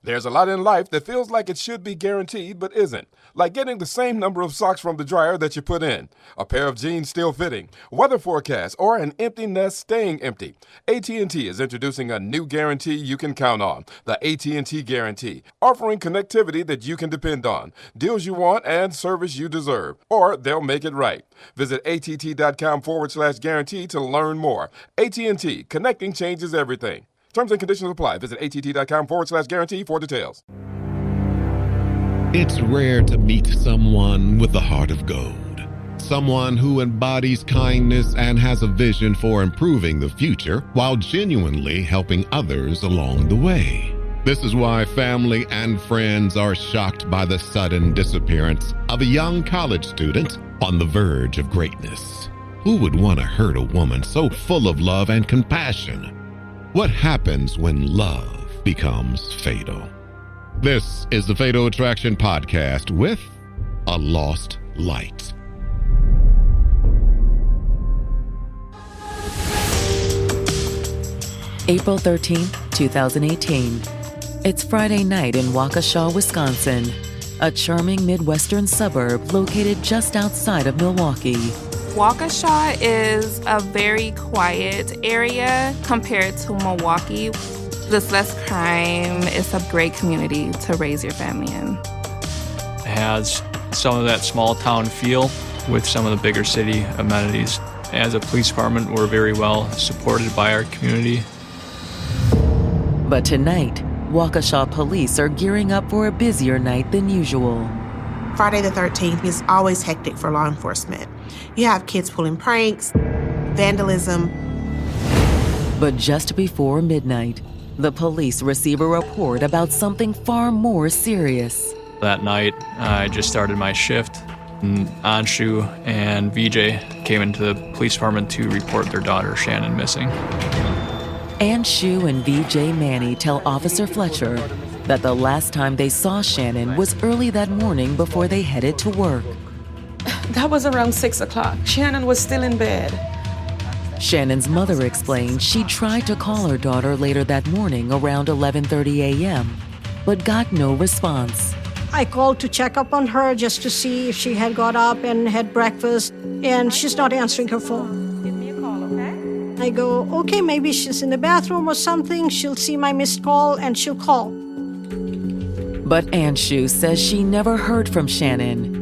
There's a lot in life that feels like it should be guaranteed but isn't, like getting the same number of socks from the dryer that you put in, a pair of jeans still fitting, weather forecast, or an empty nest staying empty. AT&T is introducing a new guarantee you can count on, the AT&T Guarantee, offering connectivity that you can depend on, deals you want, and service you deserve, or they'll make it right. Visit att.com/guarantee to learn more. AT&T, connecting changes everything. Terms and conditions apply. Visit att.com/guarantee for details. It's rare to meet someone with a heart of gold. Someone who embodies kindness and has a vision for improving the future while genuinely helping others along the way. This is why family and friends are shocked by the sudden disappearance of a young college student on the verge of greatness. Who would want to hurt a woman so full of love and compassion? What happens when love becomes fatal? This is the Fatal Attraction Podcast with a Lost Light. April 13, 2018. It's Friday night in Waukesha, Wisconsin, a charming Midwestern suburb located just outside of Milwaukee. Waukesha is a very quiet area compared to Milwaukee. There's less crime. It's a great community to raise your family in. It has some of that small town feel with some of the bigger city amenities. As a police department, we're very well supported by our community. But tonight, Waukesha police are gearing up for a busier night than usual. Friday the 13th is always hectic for law enforcement. You have kids pulling pranks, vandalism. But just before midnight, the police receive a report about something far more serious. That night, I just started my shift, and Anshu and VJ came into the police department to report their daughter, Shannon, missing. Anshu and VJ Manny tell Officer Fletcher that the last time they saw Shannon was early that morning before they headed to work. That was around 6 o'clock. Shannon was still in bed. Shannon's mother explained she tried to call her daughter later that morning around 11:30 a.m., but got no response. I called to check up on her just to see if she had got up and had breakfast, and she's not answering her phone. Give me a call, okay? I go, okay, maybe she's in the bathroom or something. She'll see my missed call and she'll call. But Anshu says she never heard from Shannon.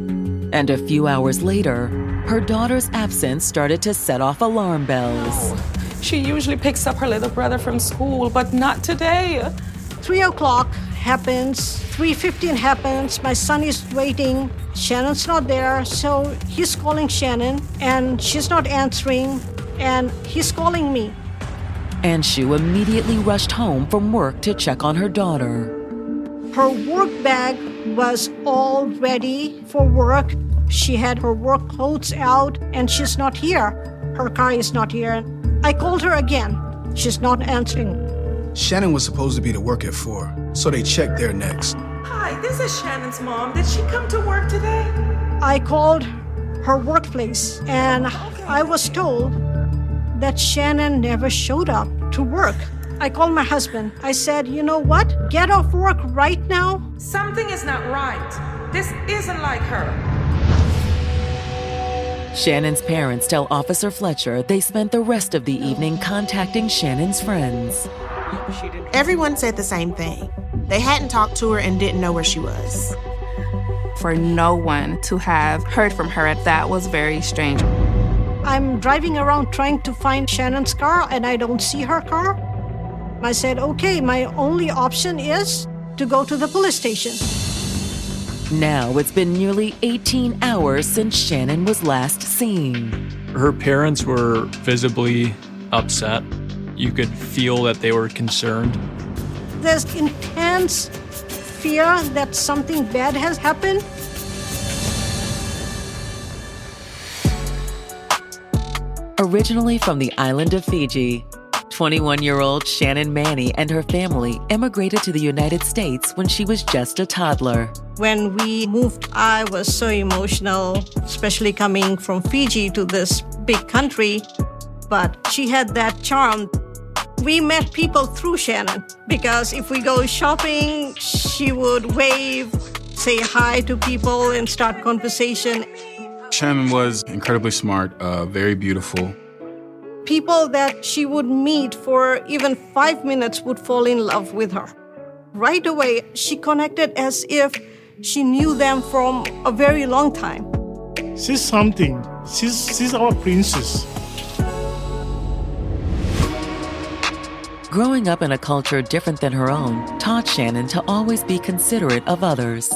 And a few hours later, her daughter's absence started to set off alarm bells. She usually picks up her little brother from school, but not today. 3 o'clock happens, 3:15 happens, my son is waiting, Shannon's not there, so he's calling Shannon, and she's not answering, and he's calling me. Anshu immediately rushed home from work to check on her daughter. Her work bag was all ready for work. She had her work clothes out, and she's not here. Her car is not here. I called her again. She's not answering. Shannon was supposed to be to work at 4, so they checked there next. Hi, this is Shannon's mom. Did she come to work today? I called her workplace, and I was told that Shannon never showed up to work. I called my husband. I said, you know what? Get off work right now. Something is not right. This isn't like her. Shannon's parents tell Officer Fletcher they spent the rest of the evening contacting Shannon's friends. Everyone said the same thing. They hadn't talked to her and didn't know where she was. For no one to have heard from her, that was very strange. I'm driving around trying to find Shannon's car, and I don't see her car. I said, okay, my only option is to go to the police station. Now it's been nearly 18 hours since Shannon was last seen. Her parents were visibly upset. You could feel that they were concerned. There's intense fear that something bad has happened. Originally from the island of Fiji, 21-year-old Shannon Manny and her family emigrated to the United States when she was just a toddler. When we moved, I was so emotional, especially coming from Fiji to this big country. But she had that charm. We met people through Shannon because if we go shopping, she would wave, say hi to people, and start conversation. Shannon was incredibly smart, very beautiful. People that she would meet for even 5 minutes would fall in love with her. Right away, she connected as if she knew them from a very long time. She's something. She's our princess. Growing up in a culture different than her own taught Shannon to always be considerate of others.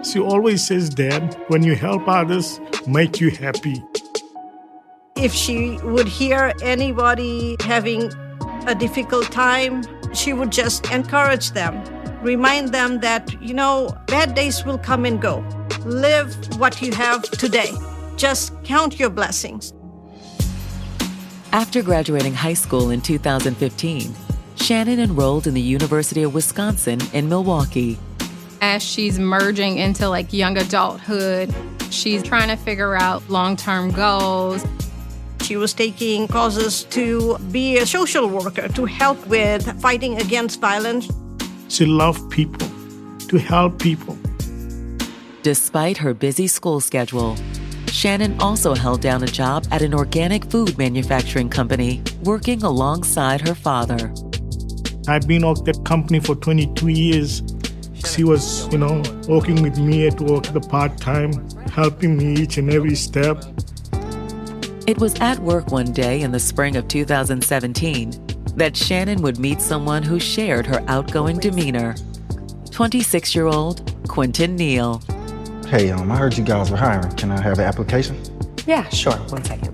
She always says, Dad, when you help others, make you happy. If she would hear anybody having a difficult time, she would just encourage them, remind them that, bad days will come and go. Live what you have today. Just count your blessings. After graduating high school in 2015, Shannon enrolled in the University of Wisconsin in Milwaukee. As she's merging into young adulthood, she's trying to figure out long-term goals. She was taking courses to be a social worker, to help with fighting against violence. She loved people, to help people. Despite her busy school schedule, Shannon also held down a job at an organic food manufacturing company, working alongside her father. I've been at that company for 22 years. She was, working with me at work the part-time, helping me each and every step. It was at work one day in the spring of 2017 that Shannon would meet someone who shared her outgoing demeanor. 26-year-old Quentin Neal. Hey, I heard you guys were hiring. Can I have an application? Yeah, sure. 1 second.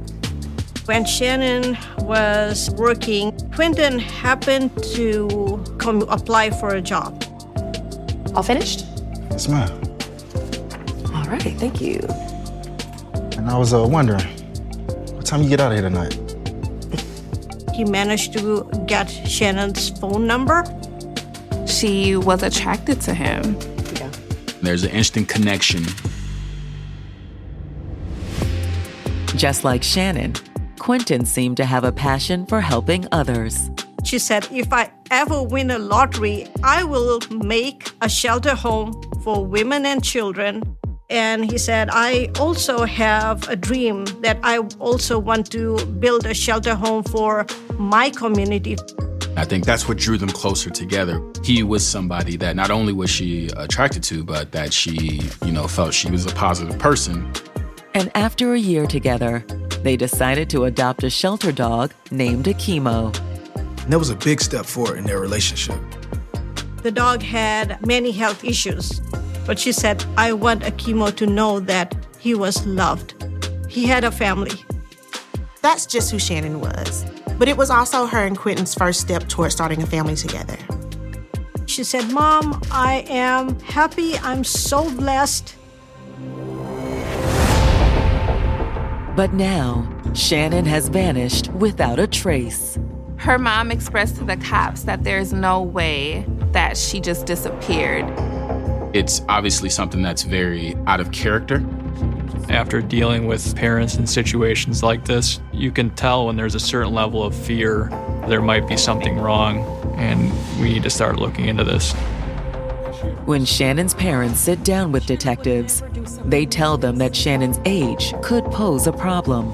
When Shannon was working, Quentin happened to come apply for a job. All finished? Yes, ma'am. All right, thank you. And I was wondering, what time you get out of here tonight? He managed to get Shannon's phone number. She was attracted to him. Yeah. There's an instant connection. Just like Shannon, Quentin seemed to have a passion for helping others. She said, if I ever win a lottery, I will make a shelter home for women and children. And he said, I also have a dream that I also want to build a shelter home for my community. I think that's what drew them closer together. He was somebody that not only was she attracted to, but that she, felt she was a positive person. And after a year together, they decided to adopt a shelter dog named Akimo. And that was a big step forward in their relationship. The dog had many health issues, but she said, I want Akimo to know that he was loved. He had a family. That's just who Shannon was. But it was also her and Quentin's first step towards starting a family together. She said, Mom, I am happy. I'm so blessed. But now, Shannon has vanished without a trace. Her mom expressed to the cops that there's no way that she just disappeared. It's obviously something that's very out of character. After dealing with parents in situations like this, you can tell when there's a certain level of fear there might be something wrong, and we need to start looking into this. When Shannon's parents sit down with detectives, they tell them that Shannon's age could pose a problem.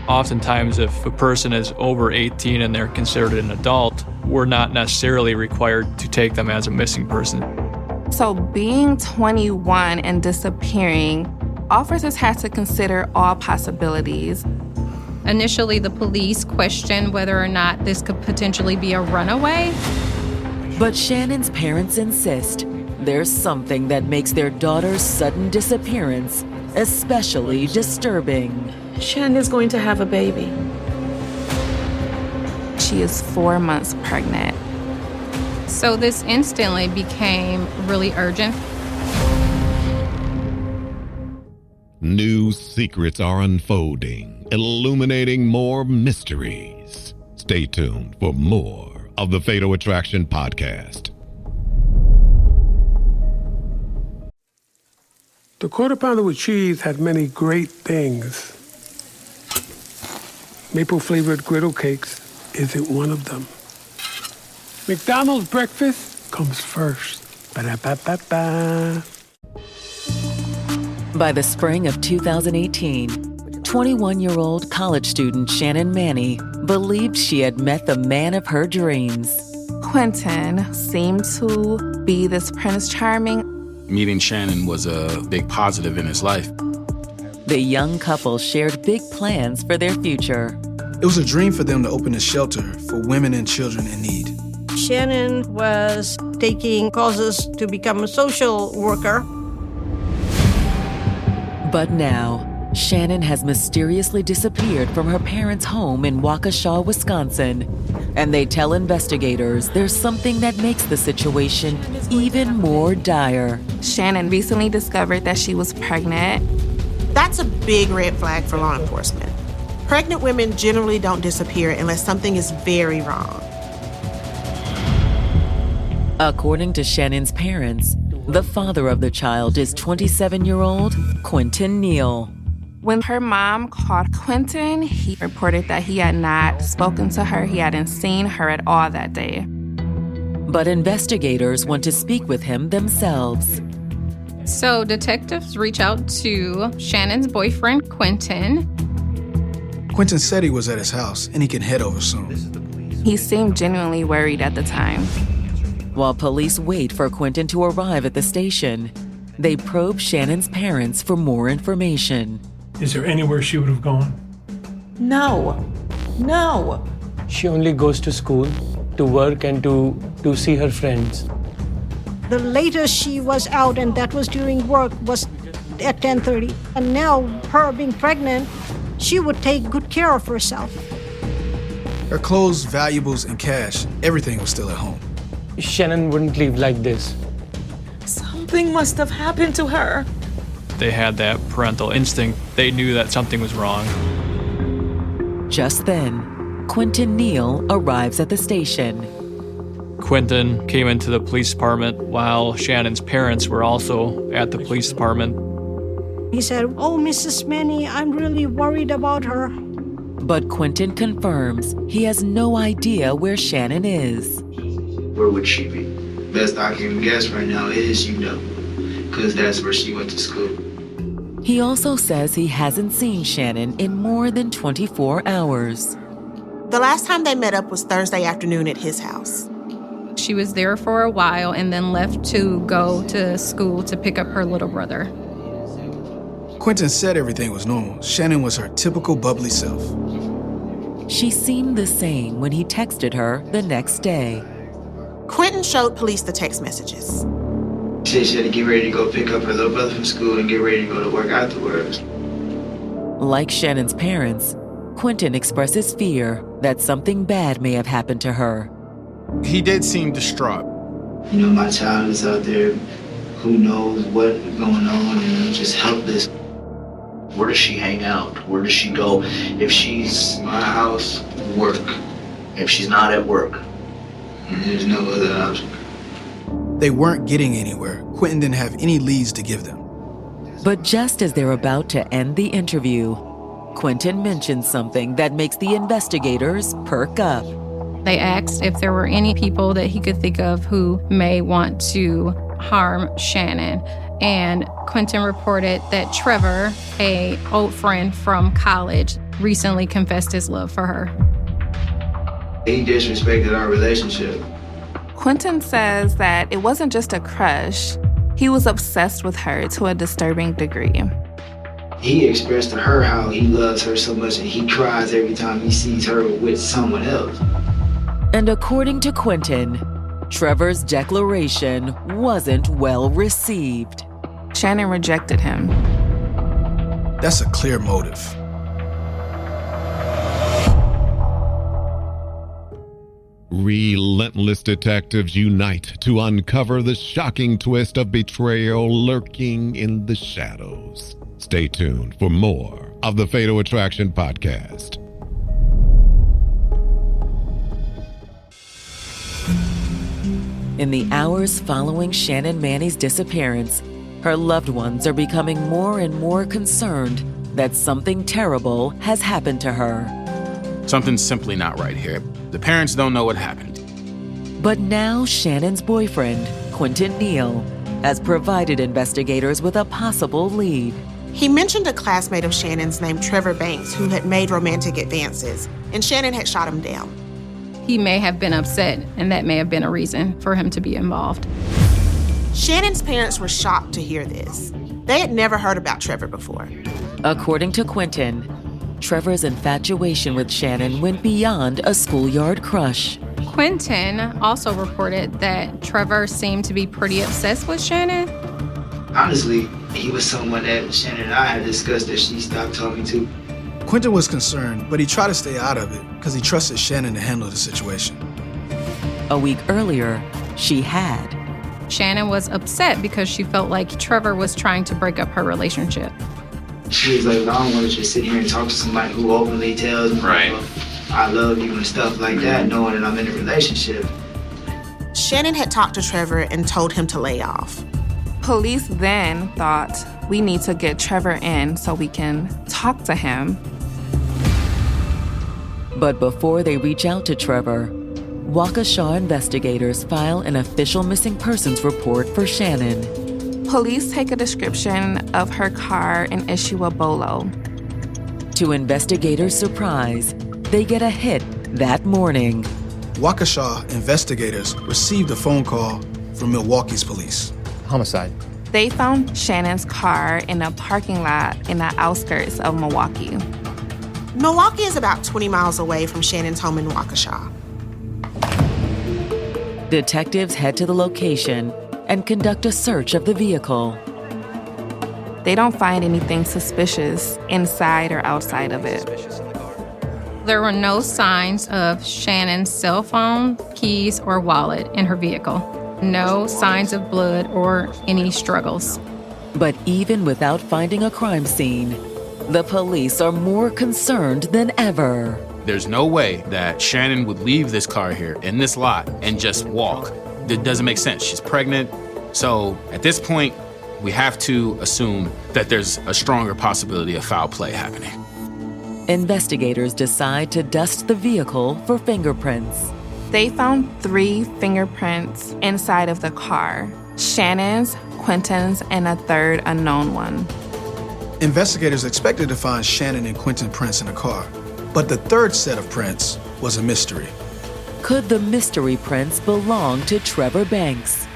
Oftentimes, if a person is over 18 and they're considered an adult, we're not necessarily required to take them as a missing person. So being 21 and disappearing, officers had to consider all possibilities. Initially, the police questioned whether or not this could potentially be a runaway. But Shannon's parents insist there's something that makes their daughter's sudden disappearance especially disturbing. Shannon is going to have a baby. She is 4 months pregnant. So this instantly became really urgent. New secrets are unfolding, illuminating more mysteries. Stay tuned for more of the Fatal Attraction Podcast. The Quarter Pounder with Cheese had many great things. Maple-flavored griddle cakes, isn't one of them. McDonald's breakfast comes first. Ba-da-ba-ba-ba. By the spring of 2018, 21-year-old college student Shannon Manny believed she had met the man of her dreams. Quentin seemed to be this Prince Charming. Meeting Shannon was a big positive in his life. The young couple shared big plans for their future. It was a dream for them to open a shelter for women and children in need. Shannon was taking courses to become a social worker. But now, Shannon has mysteriously disappeared from her parents' home in Waukesha, Wisconsin. And they tell investigators there's something that makes the situation even more dire. Shannon recently discovered that she was pregnant. That's a big red flag for law enforcement. Pregnant women generally don't disappear unless something is very wrong. According to Shannon's parents, the father of the child is 27-year-old Quentin Neal. When her mom called Quentin, he reported that he had not spoken to her. He hadn't seen her at all that day. But investigators want to speak with him themselves. So detectives reach out to Shannon's boyfriend, Quentin. Quentin said he was at his house and he can head over soon. He seemed genuinely worried at the time. While police wait for Quentin to arrive at the station, they probe Shannon's parents for more information. Is there anywhere she would have gone? No. She only goes to school, to work, and to see her friends. The latest she was out, and that was during work, was at 10:30. And now, her being pregnant, she would take good care of herself. Her clothes, valuables, and cash, everything was still at home. Shannon wouldn't leave like this. Something must have happened to her. They had that parental instinct. They knew that something was wrong. Just then, Quentin Neal arrives at the station. Quentin came into the police department while Shannon's parents were also at the police department. He said, "Oh, Mrs. Manny, I'm really worried about her." But Quentin confirms he has no idea where Shannon is. Where would she be? Best I can guess right now is, because that's where she went to school. He also says he hasn't seen Shannon in more than 24 hours. The last time they met up was Thursday afternoon at his house. She was there for a while and then left to go to school to pick up her little brother. Quentin said everything was normal. Shannon was her typical bubbly self. She seemed the same when he texted her the next day. Quentin showed police the text messages. She said she had to get ready to go pick up her little brother from school and get ready to go to work afterwards. Like Shannon's parents, Quentin expresses fear that something bad may have happened to her. He did seem distraught. My child is out there. Who knows what's going on, and I'm just helpless. Where does she hang out? Where does she go? If she's my house, work, if she's not at work, there's no other option. They weren't getting anywhere. Quentin didn't have any leads to give them. But just as they're about to end the interview, Quentin mentions something that makes the investigators perk up. They asked if there were any people that he could think of who may want to harm Shannon. And Quentin reported that Trevor, an old friend from college, recently confessed his love for her. He disrespected our relationship. Quentin says that it wasn't just a crush. He was obsessed with her to a disturbing degree. He expressed to her how he loves her so much and he cries every time he sees her with someone else. And according to Quentin, Trevor's declaration wasn't well received. Shannon rejected him. That's a clear motive. Relentless detectives unite to uncover the shocking twist of betrayal lurking in the shadows. Stay tuned for more of the Fatal Attraction Podcast. In the hours following Shannon Manny's disappearance, her loved ones are becoming more and more concerned that something terrible has happened to her. Something's simply not right here. The parents don't know what happened. But now Shannon's boyfriend, Quentin Neal, has provided investigators with a possible lead. He mentioned a classmate of Shannon's named Trevor Banks who had made romantic advances, and Shannon had shot him down. He may have been upset, and that may have been a reason for him to be involved. Shannon's parents were shocked to hear this. They had never heard about Trevor before. According to Quentin, Trevor's infatuation with Shannon went beyond a schoolyard crush. Quentin also reported that Trevor seemed to be pretty obsessed with Shannon. Honestly, he was someone that Shannon and I had discussed that she stopped talking to. Quentin was concerned, but he tried to stay out of it because he trusted Shannon to handle the situation. A week earlier, she had. Shannon was upset because she felt like Trevor was trying to break up her relationship. She was like, I don't want to just sit here and talk to somebody who openly tells me, I love you and stuff like that, knowing that I'm in a relationship. Shannon had talked to Trevor and told him to lay off. Police then thought, we need to get Trevor in so we can talk to him. But before they reach out to Trevor, Waukesha investigators file an official missing persons report for Shannon. Police take a description of her car and issue a BOLO. To investigators' surprise, they get a hit that morning. Waukesha investigators received a phone call from Milwaukee's police. Homicide. They found Shannon's car in a parking lot in the outskirts of Milwaukee. Milwaukee is about 20 miles away from Shannon's home in Waukesha. Detectives head to the location and conduct a search of the vehicle. They don't find anything suspicious inside or outside of it. There were no signs of Shannon's cell phone, keys, or wallet in her vehicle. No signs of blood or any struggles. But even without finding a crime scene, the police are more concerned than ever. There's no way that Shannon would leave this car here in this lot and just walk. It doesn't make sense. She's pregnant. So at this point, we have to assume that there's a stronger possibility of foul play happening. Investigators decide to dust the vehicle for fingerprints. They found 3 fingerprints inside of the car: Shannon's, Quentin's, and a third unknown one. Investigators expected to find Shannon and Quentin prints in the car, but the third set of prints was a mystery. Could the mystery prints belong to Trevor Banks?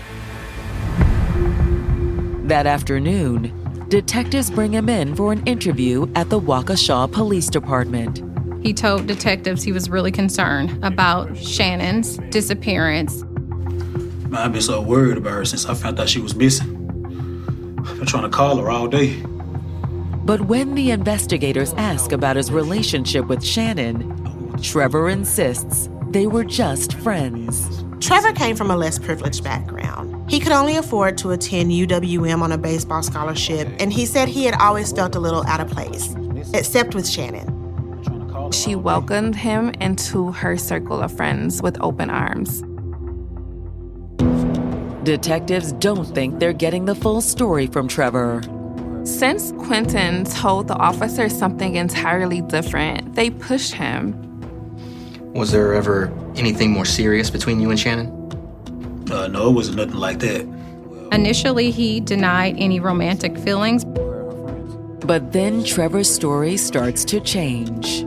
That afternoon, detectives bring him in for an interview at the Waukesha Police Department. He told detectives he was really concerned about Shannon's disappearance. I've been so worried about her since I found out she was missing. I've been trying to call her all day. But when the investigators ask about his relationship with Shannon, Trevor insists they were just friends. Trevor came from a less privileged background. He could only afford to attend UWM on a baseball scholarship, and he said he had always felt a little out of place, except with Shannon. She welcomed him into her circle of friends with open arms. Detectives don't think they're getting the full story from Trevor. Since Quentin told the officers something entirely different, they pushed him. Was there ever anything more serious between you and Shannon? No, it wasn't nothing like that. Initially, he denied any romantic feelings. But then Trevor's story starts to change.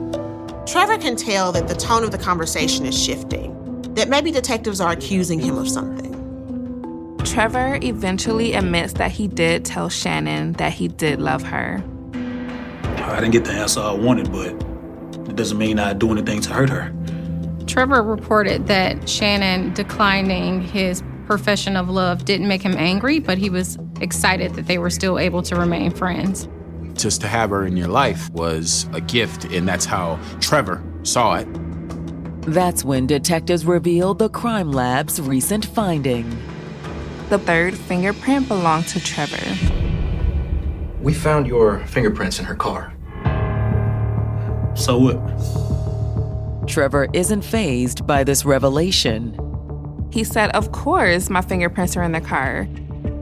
Trevor can tell that the tone of the conversation is shifting, that maybe detectives are accusing him of something. Trevor eventually admits that he did tell Shannon that he did love her. I didn't get the answer I wanted, but it doesn't mean I'd do anything to hurt her. Trevor reported that Shannon declining his profession of love didn't make him angry, but he was excited that they were still able to remain friends. Just to have her in your life was a gift, and that's how Trevor saw it. That's when detectives revealed the crime lab's recent finding. The third fingerprint belonged to Trevor. We found your fingerprints in her car. So what? Trevor isn't fazed by this revelation. He said, "Of course my fingerprints are in the car.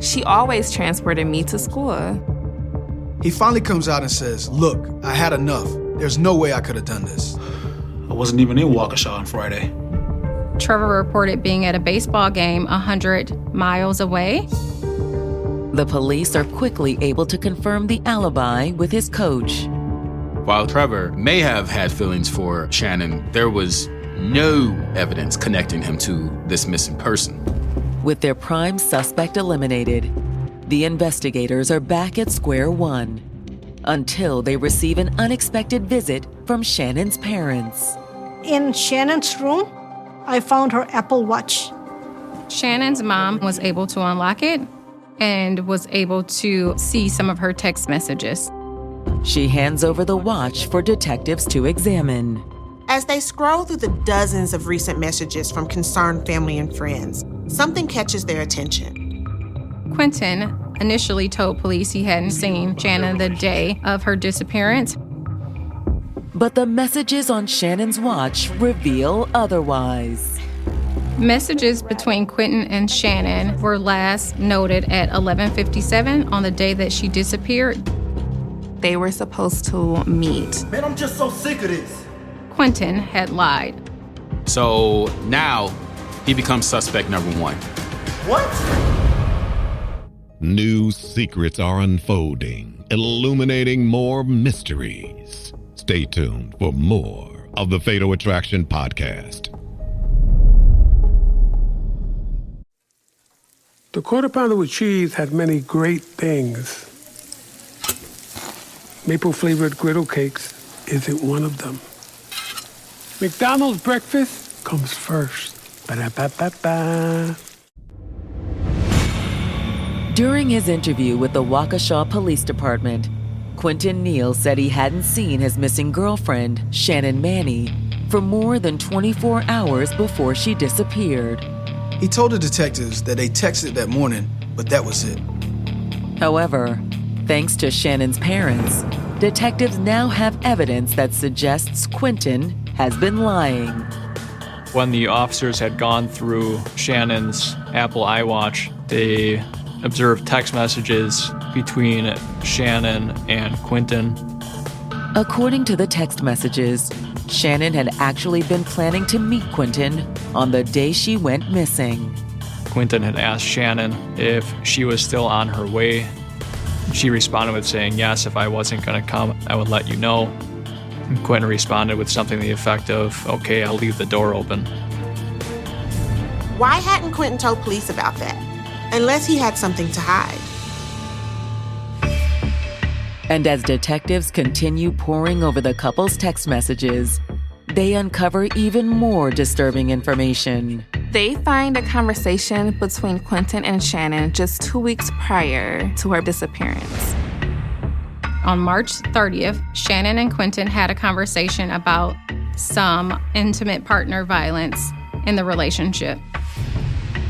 She always transported me to school." He finally comes out and says, "Look, I had enough. There's no way I could have done this." I wasn't even in Waukesha on Friday. Trevor reported being at a baseball game 100 miles away. The police are quickly able to confirm the alibi with his coach. While Trevor may have had feelings for Shannon, there was no evidence connecting him to this missing person. With their prime suspect eliminated, the investigators are back at square one until they receive an unexpected visit from Shannon's parents. In Shannon's room, I found her Apple Watch. Shannon's mom was able to unlock it and was able to see some of her text messages. She hands over the watch for detectives to examine. As they scroll through the dozens of recent messages from concerned family and friends, something catches their attention. Quentin initially told police he hadn't seen Shannon the day of her disappearance. But the messages on Shannon's watch reveal otherwise. Messages between Quentin and Shannon were last noted at 11:57 on the day that she disappeared. They were supposed to meet. Man, I'm just so sick of this. Quentin had lied. So now he becomes suspect number one. What? New secrets are unfolding, illuminating more mysteries. Stay tuned for more of the Fatal Attraction podcast. The Quarter Pounder with cheese had many great things. Maple-flavored griddle cakes isn't one of them. McDonald's breakfast comes first. Ba-da-ba-ba-ba. During his interview with the Waukesha Police Department, Quentin Neal said he hadn't seen his missing girlfriend, Shannon Manny, for more than 24 hours before she disappeared. He told the detectives that they texted that morning, but that was it. However, thanks to Shannon's parents, detectives now have evidence that suggests Quentin has been lying. When the officers had gone through Shannon's Apple iWatch, they observed text messages between Shannon and Quentin. According to the text messages, Shannon had actually been planning to meet Quentin on the day she went missing. Quentin had asked Shannon if she was still on her way. She responded with saying, yes, if I wasn't going to come, I would let you know. And Quentin responded with something to the effect of, okay, I'll leave the door open. Why hadn't Quentin told police about that? Unless he had something to hide. And as detectives continue poring over the couple's text messages, they uncover even more disturbing information. They find a conversation between Quentin and Shannon just 2 weeks prior to her disappearance. On March 30th, Shannon and Quentin had a conversation about some intimate partner violence in the relationship.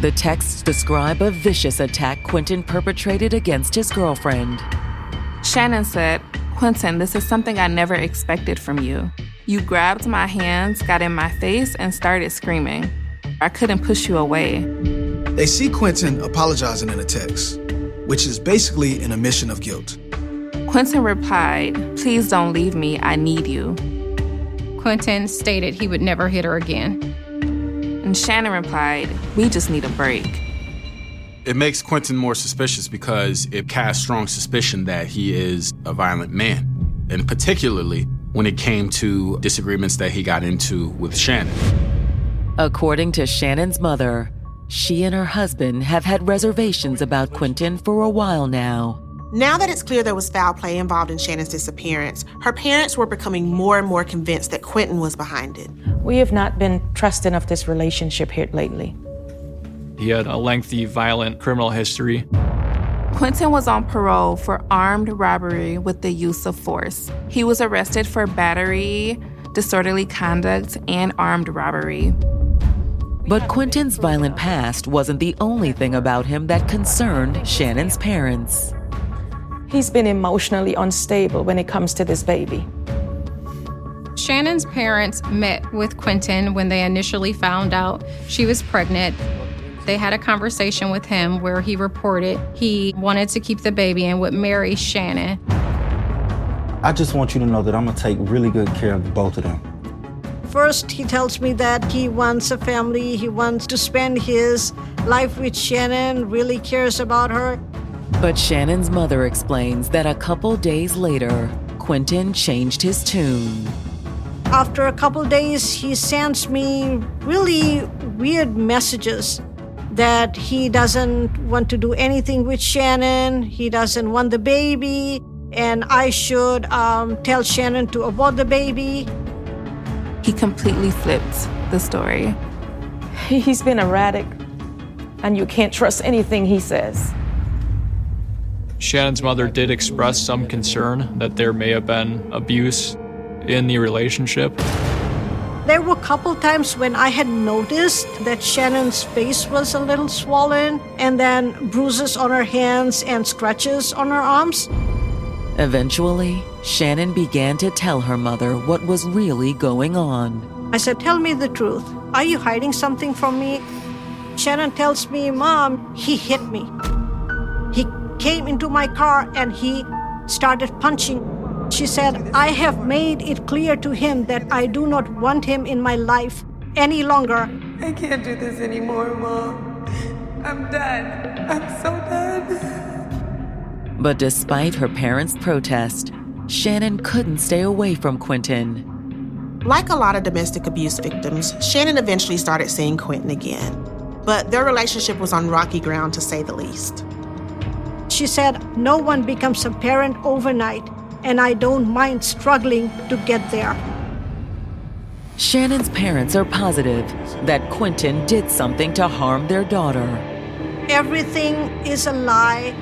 The texts describe a vicious attack Quentin perpetrated against his girlfriend. Shannon said, Quentin, this is something I never expected from you. You grabbed my hands, got in my face, and started screaming. I couldn't push you away. They see Quentin apologizing in a text, which is basically an admission of guilt. Quentin replied, please don't leave me, I need you. Quentin stated he would never hit her again. And Shannon replied, we just need a break. It makes Quentin more suspicious because it casts strong suspicion that he is a violent man, and particularly when it came to disagreements that he got into with Shannon. According to Shannon's mother, she and her husband have had reservations about Quentin for a while now. Now that it's clear there was foul play involved in Shannon's disappearance, her parents were becoming more and more convinced that Quentin was behind it. We have not been trusting of this relationship here lately. He had a lengthy, violent criminal history. Quentin was on parole for armed robbery with the use of force. He was arrested for battery, disorderly conduct, and armed robbery. But Quentin's violent past wasn't the only thing about him that concerned Shannon's parents. He's been emotionally unstable when it comes to this baby. Shannon's parents met with Quentin when they initially found out she was pregnant. They had a conversation with him where he reported he wanted to keep the baby and would marry Shannon. I just want you to know that I'm gonna take really good care of both of them. First, he tells me that he wants a family, he wants to spend his life with Shannon, really cares about her. But Shannon's mother explains that a couple days later, Quentin changed his tune. After a couple days, he sends me really weird messages that he doesn't want to do anything with Shannon, he doesn't want the baby, and I should tell Shannon to abort the baby. He completely flipped the story. He's been erratic, and you can't trust anything he says. Shannon's mother did express some concern that there may have been abuse in the relationship. There were a couple times when I had noticed that Shannon's face was a little swollen, and then bruises on her hands and scratches on her arms. Eventually, Shannon began to tell her mother what was really going on. I said, "Tell me the truth. Are you hiding something from me?" Shannon tells me, "Mom, he hit me. He came into my car and he started punching." She said, "I have made it clear to him that I do not want him in my life any longer." I can't do this anymore, Mom. I'm done. I'm so done. But despite her parents' protest, Shannon couldn't stay away from Quentin. Like a lot of domestic abuse victims, Shannon eventually started seeing Quentin again. But their relationship was on rocky ground, to say the least. She said, "No one becomes a parent overnight, and I don't mind struggling to get there." Shannon's parents are positive that Quentin did something to harm their daughter. Everything is a lie.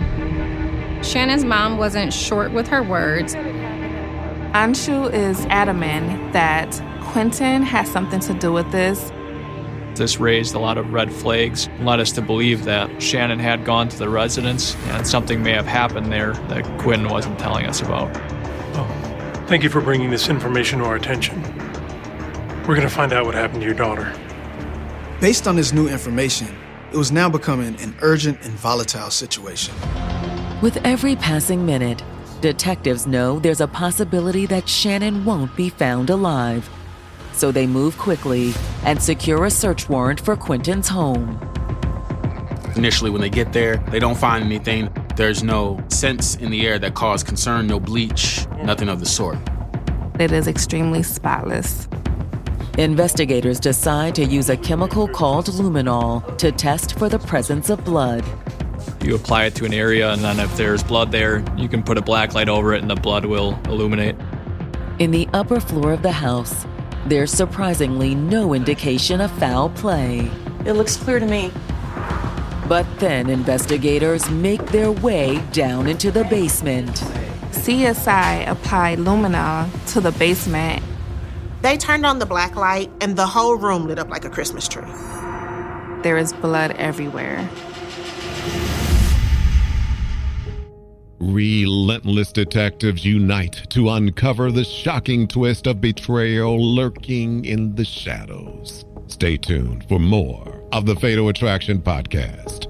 Shannon's mom wasn't short with her words. Anshu is adamant that Quentin has something to do with this. This raised a lot of red flags, led us to believe that Shannon had gone to the residence and something may have happened there that Quentin wasn't telling us about. Oh, thank you for bringing this information to our attention. We're going to find out what happened to your daughter. Based on this new information, it was now becoming an urgent and volatile situation. With every passing minute, detectives know there's a possibility that Shannon won't be found alive. So they move quickly and secure a search warrant for Quentin's home. Initially, when they get there, they don't find anything. There's no scents in the air that cause concern, no bleach, nothing of the sort. It is extremely spotless. Investigators decide to use a chemical called luminol to test for the presence of blood. You apply it to an area, and then if there's blood there, you can put a black light over it and the blood will illuminate. In the upper floor of the house, there's surprisingly no indication of foul play. It looks clear to me. But then investigators make their way down into the basement. CSI applied luminol to the basement. They turned on the black light and the whole room lit up like a Christmas tree. There is blood everywhere. Relentless detectives unite to uncover the shocking twist of betrayal lurking in the shadows. Stay tuned for more of the Fatal Attraction Podcast.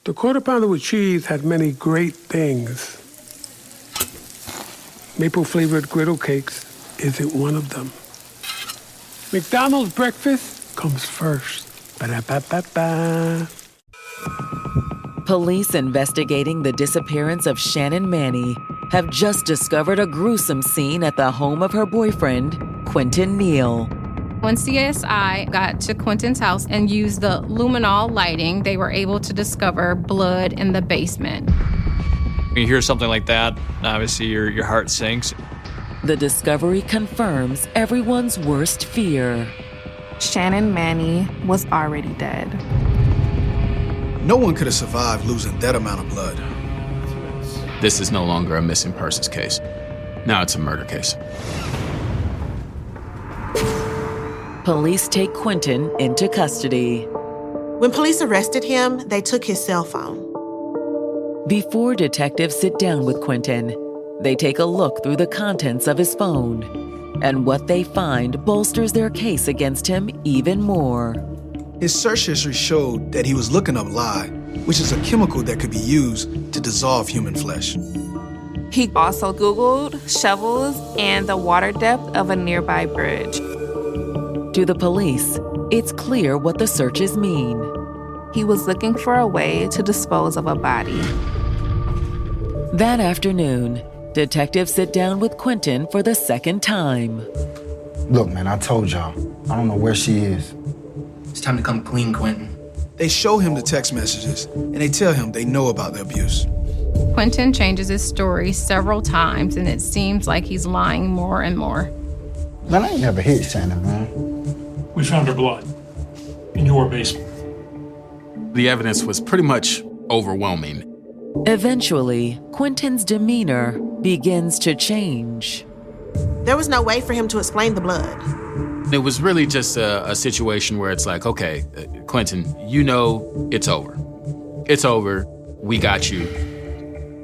The Quarter Pounder with Cheese had many great things. Maple-flavored griddle cakes isn't one of them. McDonald's breakfast comes first. Ba-da-ba-ba-ba. Police investigating the disappearance of Shannon Manny have just discovered a gruesome scene at the home of her boyfriend, Quentin Neal. When CSI got to Quentin's house and used the luminol lighting, they were able to discover blood in the basement. When you hear something like that, obviously your heart sinks. The discovery confirms everyone's worst fear. Shannon Manny was already dead. No one could have survived losing that amount of blood. This is no longer a missing persons case. Now it's a murder case. Police take Quentin into custody. When police arrested him, they took his cell phone. Before detectives sit down with Quentin, they take a look through the contents of his phone. And what they find bolsters their case against him even more. His search history showed that he was looking up lye, which is a chemical that could be used to dissolve human flesh. He also Googled shovels and the water depth of a nearby bridge. To the police, it's clear what the searches mean. He was looking for a way to dispose of a body. That afternoon, detectives sit down with Quentin for the second time. Look, man, I told y'all. I don't know where she is. It's time to come clean, Quentin. They show him the text messages, and they tell him they know about the abuse. Quentin changes his story several times, and it seems like he's lying more and more. Man, I ain't never hit Shannon, man. We found her blood in your basement. The evidence was pretty much overwhelming. Eventually, Quentin's demeanor begins to change. There was no way for him to explain the blood. It was really just a situation where it's like, okay, Quentin, you know it's over. It's over. We got you.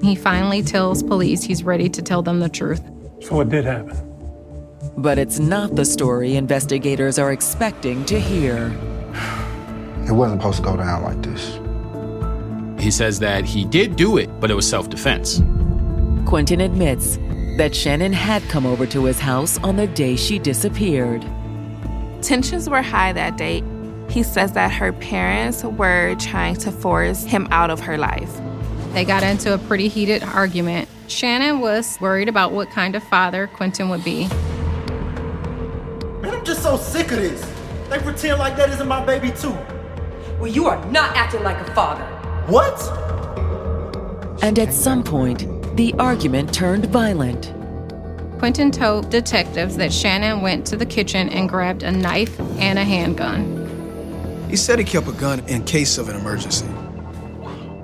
He finally tells police he's ready to tell them the truth. So what did happen? But it's not the story investigators are expecting to hear. It wasn't supposed to go down like this. He says that he did do it, but it was self-defense. Quentin admits that Shannon had come over to his house on the day she disappeared. Tensions were high that day. He says that her parents were trying to force him out of her life. They got into a pretty heated argument. Shannon was worried about what kind of father Quentin would be. Man, I'm just so sick of this. They pretend like that isn't my baby too. Well, you are not acting like a father. What? And at some point, the argument turned violent. Quentin told detectives that Shannon went to the kitchen and grabbed a knife and a handgun. He said he kept a gun in case of an emergency.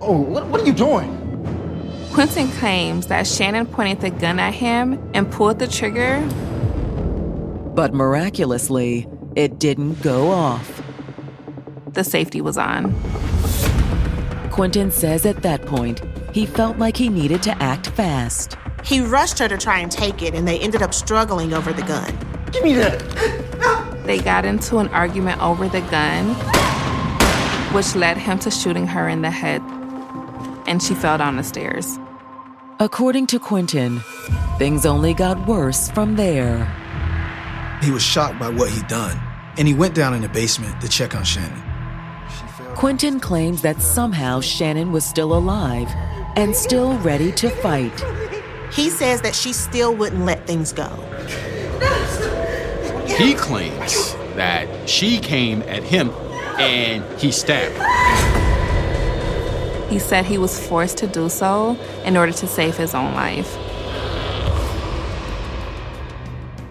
Oh, what are you doing? Quentin claims that Shannon pointed the gun at him and pulled the trigger. But miraculously, it didn't go off. The safety was on. Quentin says at that point, he felt like he needed to act fast. He rushed her to try and take it, and they ended up struggling over the gun. Give me that. They got into an argument over the gun, which led him to shooting her in the head, and she fell down the stairs. According to Quentin, things only got worse from there. He was shocked by what he'd done, and he went down in the basement to check on Shannon. Quentin claims that somehow Shannon was still alive and still ready to fight. He says that she still wouldn't let things go. He claims that she came at him and he stabbed her. He said he was forced to do so in order to save his own life.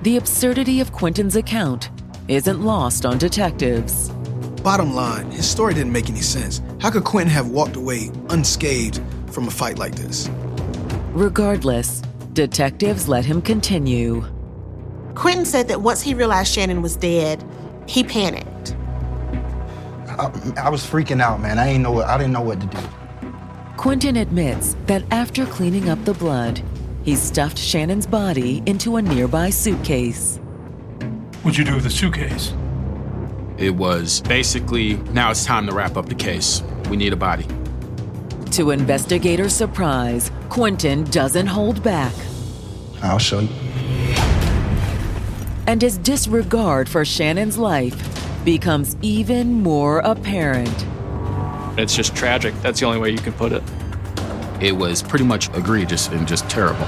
The absurdity of Quentin's account isn't lost on detectives. Bottom line, his story didn't make any sense. How could Quentin have walked away unscathed from a fight like this? Regardless, detectives let him continue. Quentin said that once he realized Shannon was dead, he panicked. I was freaking out, man. I didn't know what to do. Quentin admits that after cleaning up the blood, he stuffed Shannon's body into a nearby suitcase. What'd you do with the suitcase? It was basically, now it's time to wrap up the case. We need a body. To investigators' surprise, Quentin doesn't hold back. I'll show you. And his disregard for Shannon's life becomes even more apparent. It's just tragic. That's the only way you can put it. It was pretty much egregious and just terrible.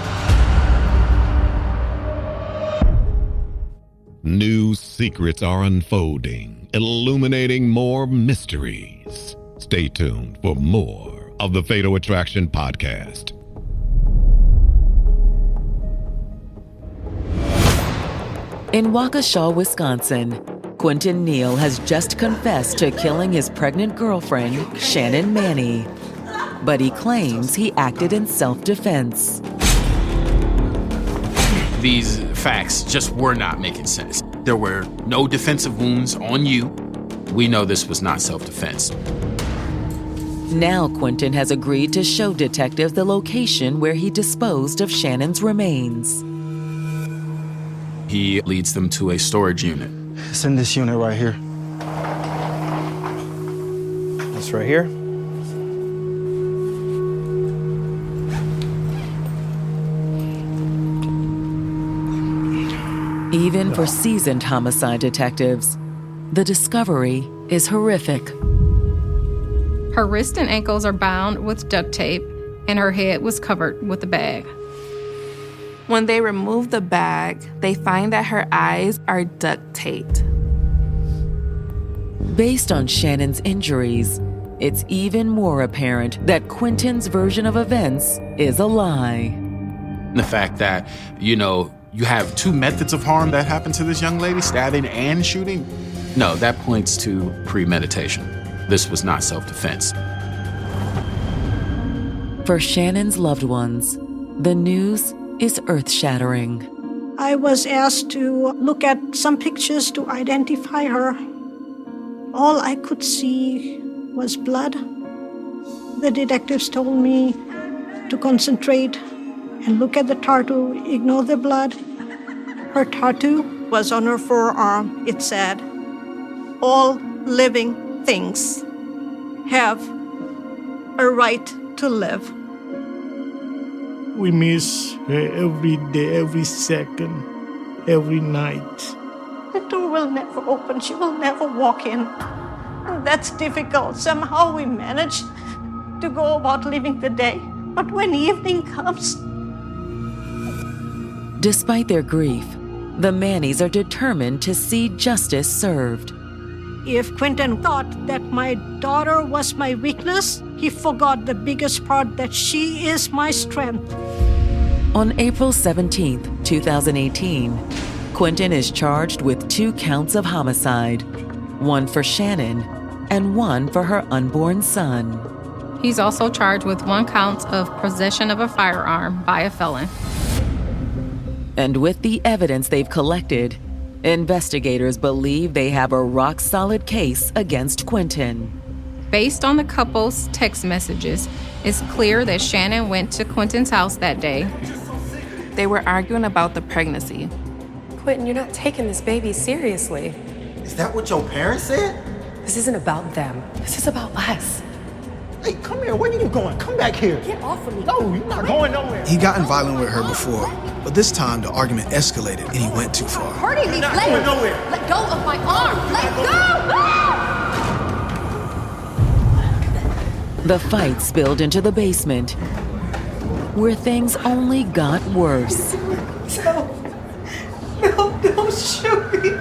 New secrets are unfolding, illuminating more mysteries. Stay tuned for more of the Fatal Attraction podcast. In Waukesha, Wisconsin, Quentin Neal has just confessed to killing his pregnant girlfriend, Shannon Manny. But he claims he acted in self-defense. These facts just were not making sense. There were no defensive wounds on you. We know this was not self-defense. Now Quentin has agreed to show detectives the location where he disposed of Shannon's remains. He leads them to a storage unit. It's in this unit right here. This right here? Even for seasoned homicide detectives, the discovery is horrific. Her wrists and ankles are bound with duct tape, and her head was covered with a bag. When they remove the bag, they find that her eyes are duct taped. Based on Shannon's injuries, it's even more apparent that Quentin's version of events is a lie. The fact that, you have two methods of harm that happened to this young lady, stabbing and shooting. No, that points to premeditation. This was not self-defense. For Shannon's loved ones, the news is earth-shattering. I was asked to look at some pictures to identify her. All I could see was blood. The detectives told me to concentrate and look at the tattoo, ignore the blood. Her tattoo was on her forearm. It said, "All living things have a right to live." We miss her every day, every second, every night. The door will never open. She will never walk in. And that's difficult. Somehow we manage to go about living the day. But when evening comes... Despite their grief, the Mannies are determined to see justice served. If Quentin thought that my daughter was my weakness, he forgot the biggest part, that she is my strength. On April 17th, 2018, Quentin is charged with 2 counts of homicide, one for Shannon and one for her unborn son. He's also charged with 1 count of possession of a firearm by a felon. And with the evidence they've collected, investigators believe they have a rock-solid case against Quentin. Based on the couple's text messages, it's clear that Shannon went to Quentin's house that day. They were arguing about the pregnancy. Quentin, you're not taking this baby seriously. Is that what your parents said? This isn't about them. This is about us. Hey, come here. Where are you going? Come back here. Get off of me. No, you're not going nowhere. He'd gotten violent with her before, but this time the argument escalated and he went too far. Hurting me. Not going nowhere. Let go of my arm. Let go. The fight spilled into the basement, where things only got worse. No, don't shoot me.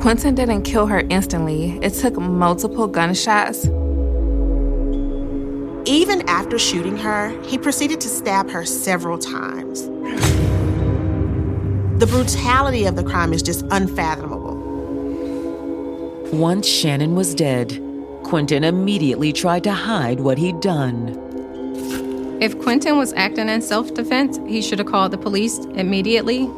Quentin didn't kill her instantly. It took multiple gunshots. Even after shooting her, he proceeded to stab her several times. The brutality of the crime is just unfathomable. Once Shannon was dead, Quentin immediately tried to hide what he'd done. If Quentin was acting in self-defense, he should have called the police immediately.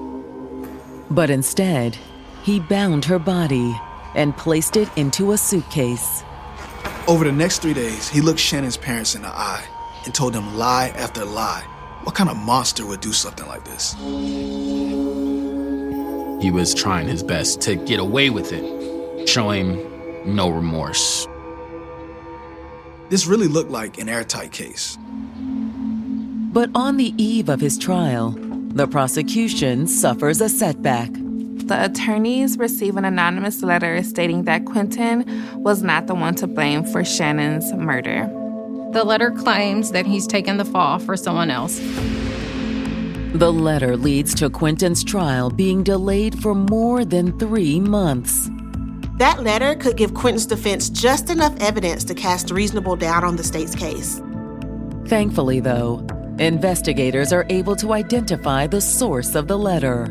But instead, he bound her body and placed it into a suitcase. Over the next 3 days, he looked Shannon's parents in the eye and told them lie after lie. What kind of monster would do something like this? He was trying his best to get away with it, showing no remorse. This really looked like an airtight case. But on the eve of his trial, the prosecution suffers a setback. The attorneys receive an anonymous letter stating that Quentin was not the one to blame for Shannon's murder. The letter claims that he's taken the fall for someone else. The letter leads to Quentin's trial being delayed for more than 3 months. That letter could give Quentin's defense just enough evidence to cast reasonable doubt on the state's case. Thankfully, though, investigators are able to identify the source of the letter.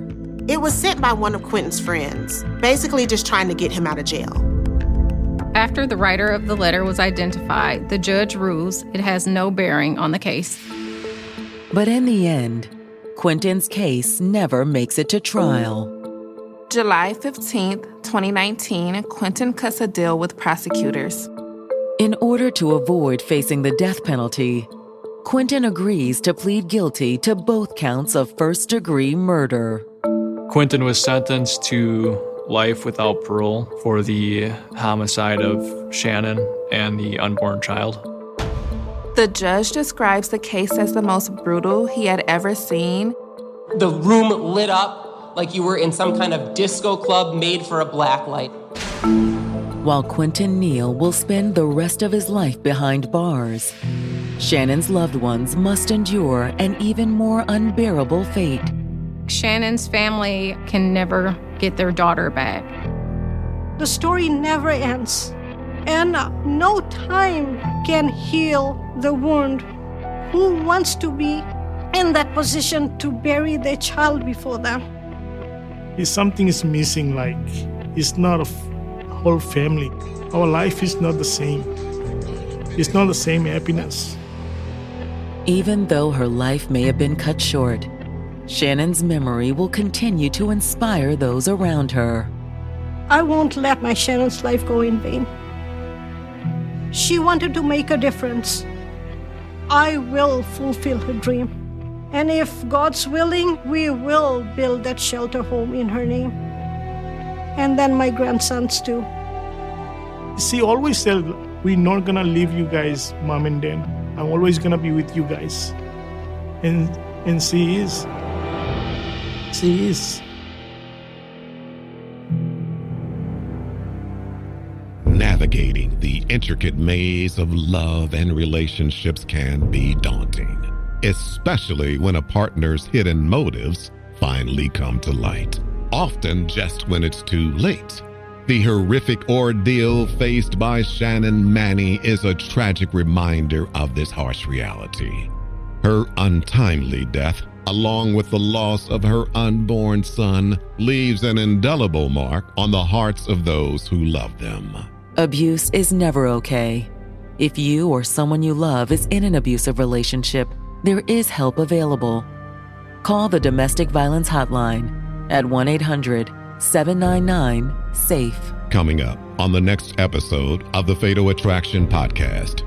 It was sent by one of Quentin's friends, basically just trying to get him out of jail. After the writer of the letter was identified, the judge rules it has no bearing on the case. But in the end, Quentin's case never makes it to trial. July 15th, 2019, Quentin cuts a deal with prosecutors. In order to avoid facing the death penalty, Quentin agrees to plead guilty to both counts of first-degree murder. Quentin was sentenced to life without parole for the homicide of Shannon and the unborn child. The judge describes the case as the most brutal he had ever seen. The room lit up like you were in some kind of disco club made for a blacklight. While Quentin Neal will spend the rest of his life behind bars, Shannon's loved ones must endure an even more unbearable fate. Shannon's family can never get their daughter back. The story never ends, and no time can heal the wound. Who wants to be in that position to bury their child before them? If something is missing, like it's not a whole family. Our life is not the same. It's not the same happiness. Even though her life may have been cut short, Shannon's memory will continue to inspire those around her. I won't let my Shannon's life go in vain. She wanted to make a difference. I will fulfill her dream. And if God's willing, we will build that shelter home in her name. And then my grandsons too. She always said, we're not gonna leave you guys, Mom and Dad. I'm always gonna be with you guys. And she is. She is. Navigating the intricate maze of love and relationships can be daunting, especially when a partner's hidden motives finally come to light, often just when it's too late. The horrific ordeal faced by Shannon Manny is a tragic reminder of this harsh reality. Her untimely death, along with the loss of her unborn son, leaves an indelible mark on the hearts of those who love them. Abuse is never okay. If you or someone you love is in an abusive relationship, there is help available. Call the Domestic Violence Hotline at 1-800-799-SAFE. Coming up on the next episode of the Fatal Attraction Podcast.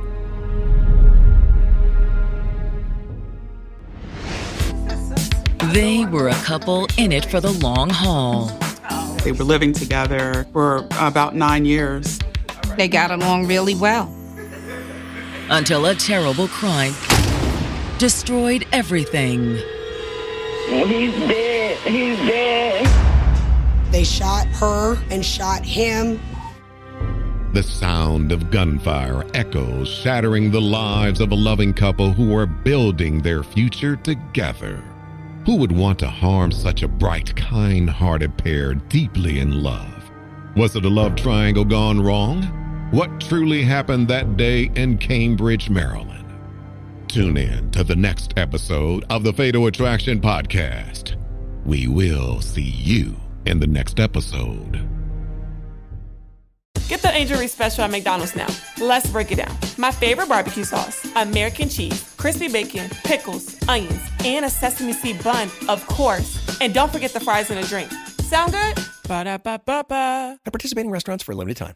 They were a couple in it for the long haul. They were living together for about 9 years. They got along really well. Until a terrible crime destroyed everything. He's dead. He's dead. They shot her and shot him. The sound of gunfire echoes, shattering the lives of a loving couple who are building their future together. Who would want to harm such a bright, kind-hearted pair deeply in love? Was it a love triangle gone wrong? What truly happened that day in Cambridge, Maryland? Tune in to the next episode of the Fatal Attraction Podcast. We will see you in the next episode. Get the Angel Reese special at McDonald's now. Let's break it down. My favorite barbecue sauce, American cheese, crispy bacon, pickles, onions, and a sesame seed bun, of course. And don't forget the fries and a drink. Sound good? Ba-da-ba-ba-ba. At participating restaurants for a limited time.